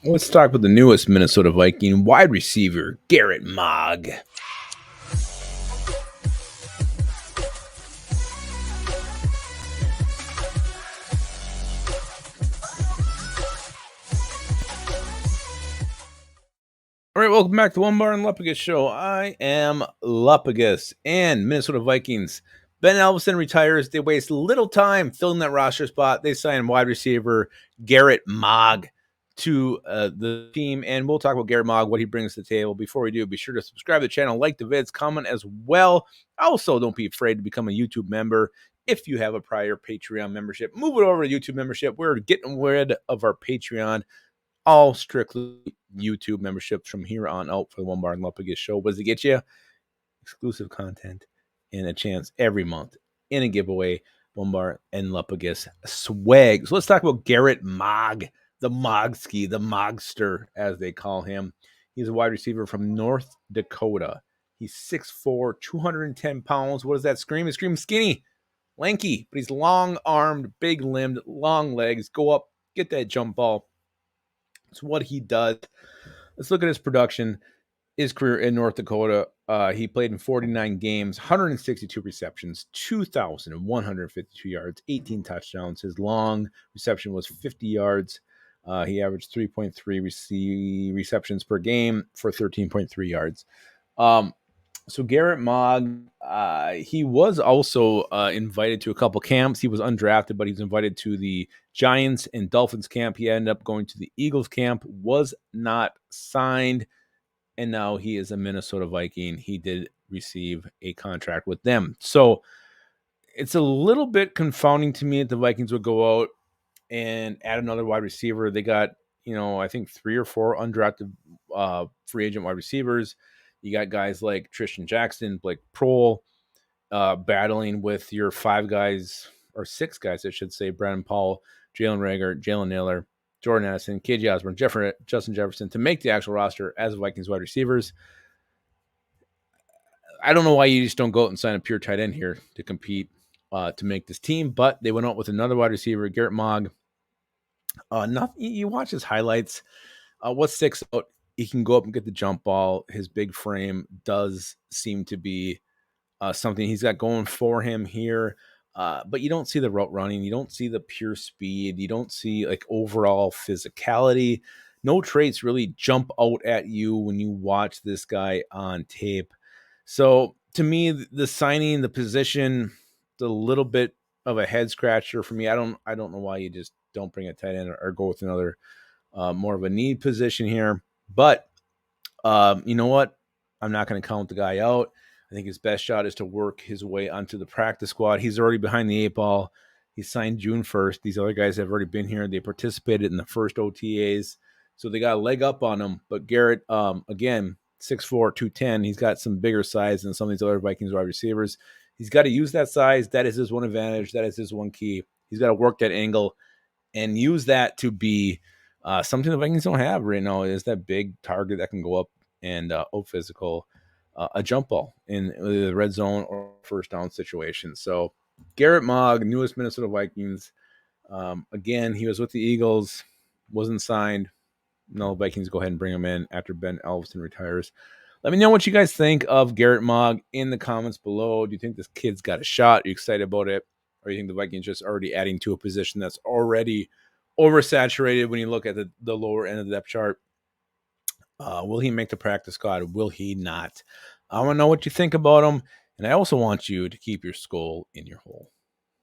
Let's talk about the newest Minnesota Viking wide receiver, Garett Maag. All right, welcome back to Onebar and Lupagus show. I am Lupagus and Minnesota Vikings. Ben Ellefson retires. They waste little time filling that roster spot. They sign wide receiver Garett Maag to the team, and we'll talk about Garett Maag, what he brings to the table. Before we do, be sure to subscribe to the channel, like the vids, comment as well. Also, don't be afraid to become a YouTube member if you have a prior Patreon membership. Move it over to YouTube membership. We're getting rid of our Patreon. All strictly YouTube memberships from here on out for the Onebar and Lupagus show. What does it get you? Exclusive content and a chance every month in a giveaway. Onebar and Lupagus swag. So let's talk about Garett Maag, the Mogski, the Mogster, as they call him. He's a wide receiver from North Dakota. He's 6'4", 210 pounds. What does that scream? It screams skinny, lanky, but he's long-armed, big-limbed, long legs. Go up, get that jump ball. It's what he does. Let's look at his production, his career in North Dakota. He played in 49 games, 162 receptions, 2,152 yards, 18 touchdowns. His long reception was 50 yards. He averaged 3.3 receptions per game for 13.3 yards. So Garett Maag, he was also invited to a couple camps. He was undrafted, but he was invited to the Giants and Dolphins camp. He ended up going to the Eagles camp, was not signed, and now he is a Minnesota Viking. He did receive a contract with them. So it's a little bit confounding to me that the Vikings would go out and add another wide receiver. They got, I think 3 or 4 undrafted free agent wide receivers. You got guys like Tristan Jackson, Blake Prohl, battling with your 5 guys, or 6 guys, I should say, Brandon Powell, Jalen Reagor, Jalen Naylor, Jordan Addison, KJ Osborne, Justin Jefferson to make the actual roster as Vikings wide receivers. I don't know why you just don't go out and sign a pure tight end here to compete to make this team, but they went out with another wide receiver, Garett Maag. You watch his highlights. What sticks out, he can go up and get the jump ball. His big frame does seem to be something he's got going for him here. But you don't see the route running. You don't see the pure speed. You don't see like overall physicality. No traits really jump out at you when you watch this guy on tape. So to me, the signing, the position, the little bit of a head scratcher for me. I don't know why you just don't bring a tight end or go with another more of a need position here. But you know what? I'm not going to count the guy out. I think his best shot is to work his way onto the practice squad. He's already behind the 8 ball. He signed June 1st. These other guys have already been here. They participated in the first OTAs. So they got a leg up on him. But Garett, again, 6'4", 210. He's got some bigger size than some of these other Vikings wide receivers. He's got to use that size. That is his one advantage. That is his one key. He's got to work that angle and use that to be something the Vikings don't have right now, is that big target that can go up and physical, a jump ball in the red zone or first down situation. So Garett Maag, newest Minnesota Vikings. Again, he was with the Eagles, wasn't signed. No, Vikings go ahead and bring him in after Ben Ellefson retires. Let me know what you guys think of Garett Maag in the comments below. Do you think this kid's got a shot? Are you excited about it? Or do you think the Vikings just already adding to a position that's already oversaturated when you look at the lower end of the depth chart? Will he make the practice squad? Will he not? I want to know what you think about him. And I also want you to keep your skull in your hole.